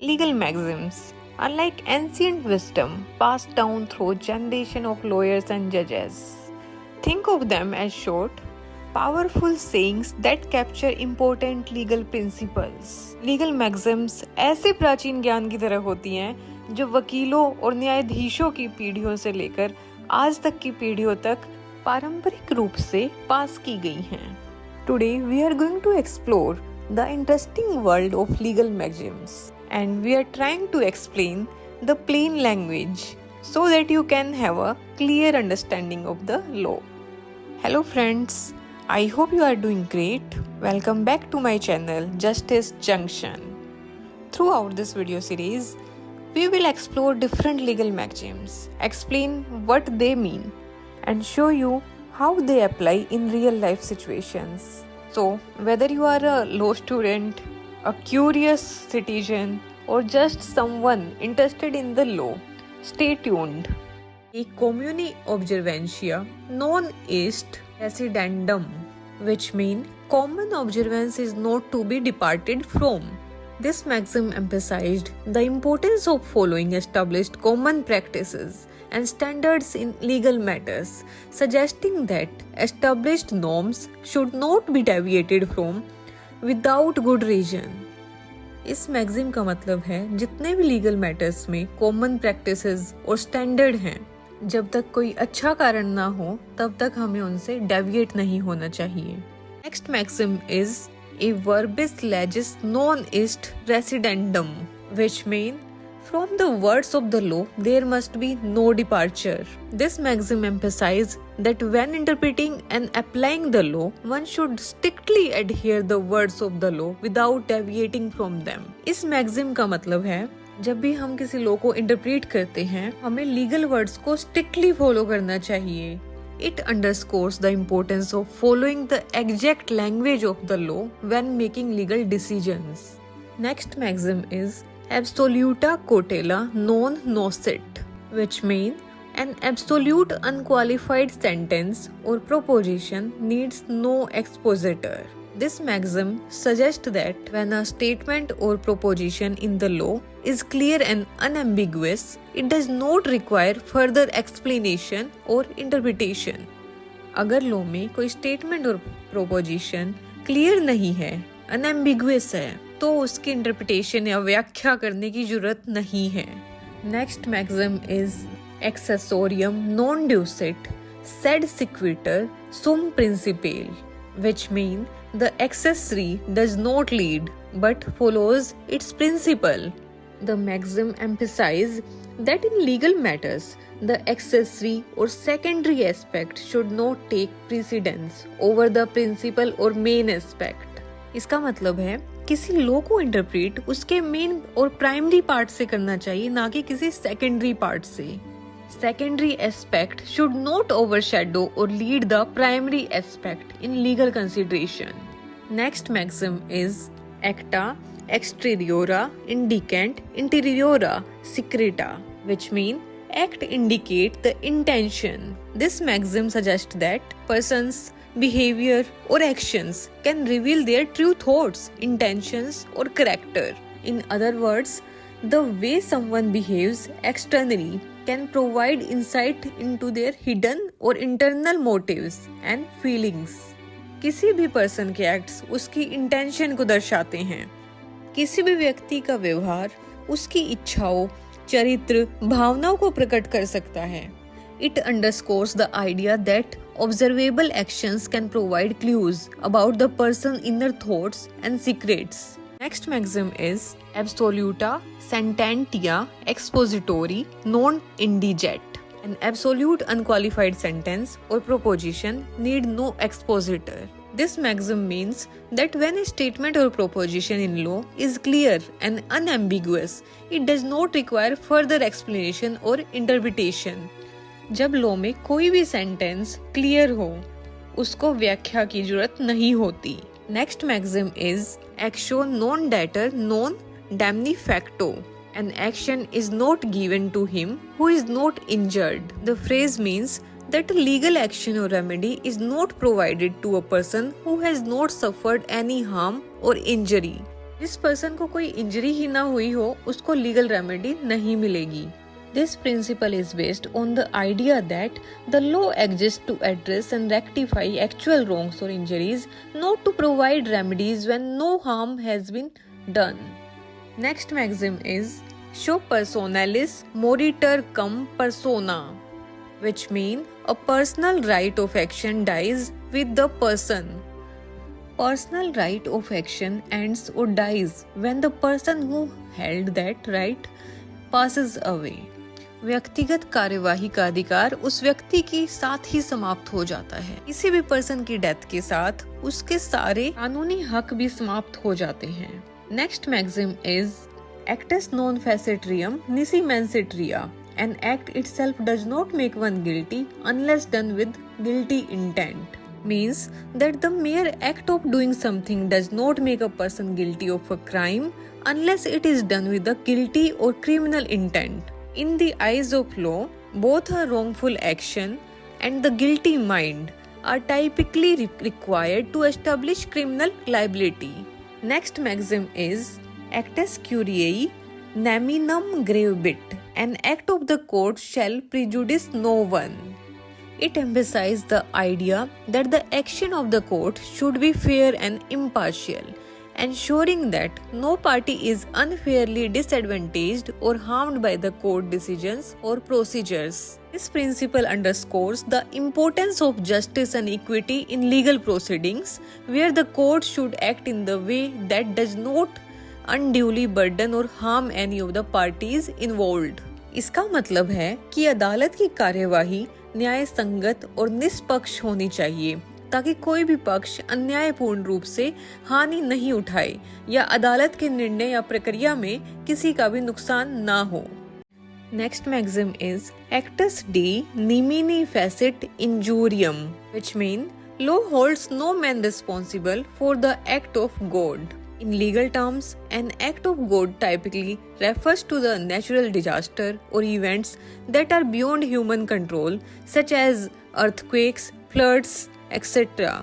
Legal maxims are like ancient wisdom passed down through generation of lawyers and judges. Think of them as short, powerful sayings that capture important legal principles. Legal maxims ऐसे प्राचीन ज्ञान की तरह होती हैं जो वकीलों और न्यायाधीशों की पीढ़ियों से लेकर आज तक की पीढ़ियों तक पारंपरिक रूप से पास की गई हैं. Today we are going to explore the interesting world of legal maxims, and we are trying to explain the plain language so that you can have a clear understanding of the law. Hello friends, I hope you are doing great. Welcome back to my channel Justice Junction. Throughout this video series, we will explore different legal maxims, explain what they mean, and show you how they apply in real life situations. So, whether you are a law student, a curious citizen, or just someone interested in the law, stay tuned. A communi observantia non est residendum, which means common observance is not to be departed from. This maxim emphasized the importance of following established common practices and standards in legal matters, suggesting that established norms should not be deviated from without good reason. इस मैगजीम का मतलब है जितने भी legal matters में common practices और standard हैं, जब तक कोई अच्छा कारण ना हो तब तक हमें उनसे डेविएट नहीं होना चाहिए. नेक्स्ट मैक्सिम इज ए वर्बिस लेजिस नॉन इस्ट रेसिडेंडम, which mean from the words of the law there must be no departure. This maxim emphasizes that when interpreting and applying the law, one should strictly adhere the words of the law without deviating from them. इस maxim का मतलब है जब भी हम किसी law को interpret करते हैं, हमें लीगल वर्ड्स को स्ट्रिक्टली फॉलो करना चाहिए. It underscores the importance of following the exact language of the law when making legal decisions. Next maxim is absoluta cautela non nocet, which means an absolute unqualified sentence or proposition needs no expositor. This maxim suggests that when a statement or proposition in the law is clear and unambiguous, it does not require further explanation or interpretation. अगर law में कोई statement और proposition clear नहीं है, unambiguous है, तो उसकी interpretation या व्याख्या करने की जरूरत नहीं है. नेक्स्ट मैक्सिम इज एक्सेसोरियम नॉन ड्यूसेट सेड सिक्विटर सुम प्रिंसिपेल, which mean the accessory does not lead but follows its principle. The maxim emphasize that in legal matters, the accessory or secondary aspect should not take precedence over the principal or main aspect. इसका मतलब है किसी law को interpret उसके main और primary part से करना चाहिए, ना कि किसी सेकेंडरी पार्ट से. Secondary aspect should not overshadow और lead the primary aspect in legal consideration. Next maxim is एक्टा exteriora indicant interiora secreta, which mean act indicate the intention. This maxim suggests that persons behavior or actions can reveal their true thoughts, intentions or character. In other words, the way someone behaves externally can provide insight into their hidden or internal motives and feelings. किसी भी person के acts उसकी intention को दर्शाते हैं. किसी भी व्यक्ति का व्यवहार उसकी इच्छाओं, चरित्र, भावनाओं को प्रकट कर सकता है. It underscores the idea that observable actions can provide clues about the person's inner thoughts and secrets. Next maxim is absoluta sententia expository non indigit. An absolute unqualified sentence or proposition need no expositor. This maxim means that when a statement or proposition in law is clear and unambiguous, it does not require further explanation or interpretation. जब law में कोई भी sentence clear हो, उसको व्याख्या की जरूरत नहीं होती. नेक्स्ट मैक्सिम इज एक्शो नॉन डेटर नॉन डैमनी फैक्टो. An action is not given to him who is not injured. The phrase means that a legal action or remedy is not provided to a person who has not suffered any harm or injury. जिस person को कोई injury ही ना हुई हो उसको legal remedy नहीं मिलेगी। This principle is based on the idea that the law exists to address and rectify actual wrongs or injuries, not to provide remedies when no harm has been done. Next maxim is "Show personalis moritur cum persona", which means a personal right of action dies with the person. Personal right of action ends or dies when the person who held that right passes away. व्यक्तिगत कार्यवाही का अधिकार उस व्यक्ति के साथ ही समाप्त हो जाता है। किसी भी पर्सन की डेथ के साथ उसके सारे कानूनी हक भी समाप्त हो जाते हैं। नेक्स्ट मैक्सिम इज एक्टस नॉन फेसेट्रियम निसी मैंसेट्रिया। An act itself does not make one guilty unless done with guilty intent. Means that the mere act of doing something does not make a person guilty of a crime unless it is done with a guilty or criminal intent. In the eyes of law, both a wrongful action and the guilty mind are typically required to establish criminal liability. Next maxim is actus curiae naminum gravebit. An act of the court shall prejudice no one. It emphasizes the idea that the action of the court should be fair and impartial, ensuring that no party is unfairly disadvantaged or harmed by the court decisions or procedures. This principle underscores the importance of justice and equity in legal proceedings, where the court should act in the way that does not unduly burden or harm any of the parties involved. इसका मतलब है कि अदालत की कार्यवाही न्याय संगत और निष्पक्ष होनी चाहिए ताकि कोई भी पक्ष अन्यायपूर्ण रूप से हानि नहीं उठाए या अदालत के निर्णय या प्रक्रिया में किसी का भी नुकसान ना हो। नेक्स्ट मैक्सिम इज एक्टस डी निमिनी फेसिट इंजूरियम, which mean law holds no man responsible for the act of God. In legal terms, an act of God typically refers to the natural disaster or events that are beyond human control, such as earthquakes, floods, etc.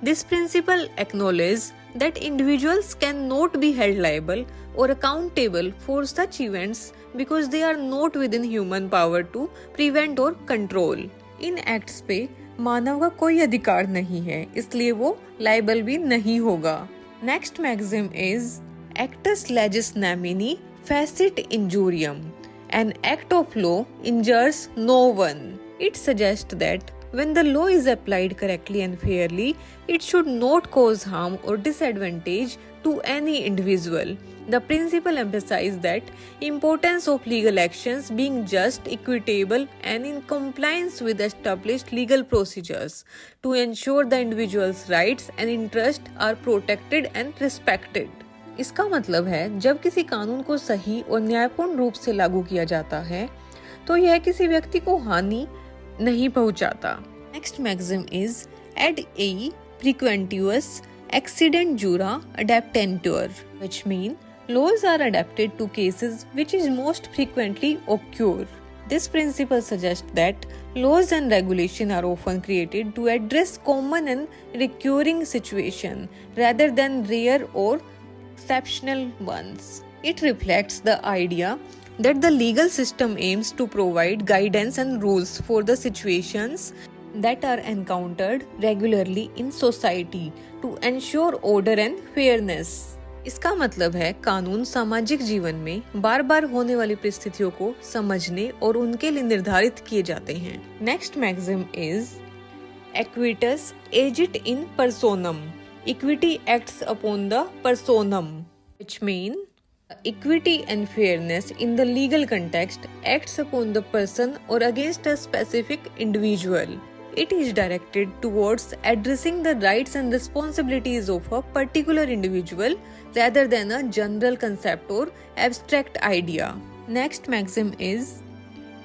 This principle acknowledges that individuals cannot be held liable or accountable for such events because they are not within human power to prevent or control. In acts पे मानव का कोई अधिकार नहीं है, इसलिए वो liable भी नहीं होगा। Next maxim is actus legis namini facit injuriam. An act of law injures no one. It suggests that when the law is applied correctly and fairly, it should not cause harm or disadvantage to any individual. The principle emphasizes that importance of legal actions being just, equitable, and in compliance with established legal procedures to ensure the individual's rights and interests are protected and respected. इसका मतलब है जब किसी कानून को सही और न्यायपूर्ण रूप से लागू किया जाता है तो यह किसी व्यक्ति को हानि नहीं पहुंचाता। Next maxim is ad ei prequentus accident jura adaptantur, which mean laws are adapted to cases which is most frequently occur. This principle suggests that laws and regulation are often created to address common and recurring situations rather than rare or exceptional ones. It reflects the idea that the legal system aims to provide guidance and rules for the situations that are encountered regularly in society to ensure order and fairness. इसका मतलब है कानून सामाजिक जीवन में बार बार होने वाली परिस्थितियों को समझने और उनके लिए निर्धारित किए जाते हैं। नेक्स्ट मैक्सिम इज एक्विटस एजिट इन पर्सोनम. इक्विटी एक्ट्स अपॉन द पर्सोनम, which mean equity and fairness in the legal context acts upon the person or against a specific individual. It is directed towards addressing the rights and responsibilities of a particular individual rather than a general concept or abstract idea. Next maxim is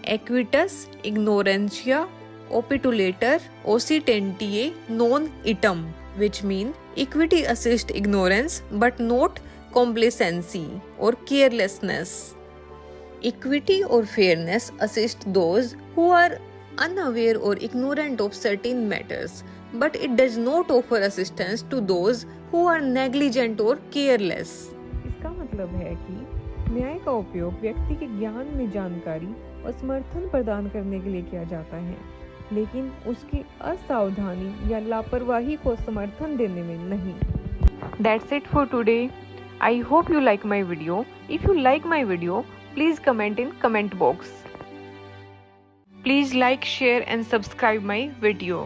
equitas ignorantia opitulator occidentae non item, which mean equity assists ignorance but not complacency or carelessness. Equity or fairness assists those who are unaware or ignorant of certain matters, but it does not offer assistance to those who are negligent or careless. इसका मतलब है कि न्याय का उपयोग व्यक्ति के ज्ञान में जानकारी और समर्थन प्रदान करने के लिए किया जाता है, लेकिन उसकी असावधानी या लापरवाही को समर्थन देने में नहीं। That's it for today. I hope you like my video. If you like my video, please comment in comment box. Please like, share and subscribe my video.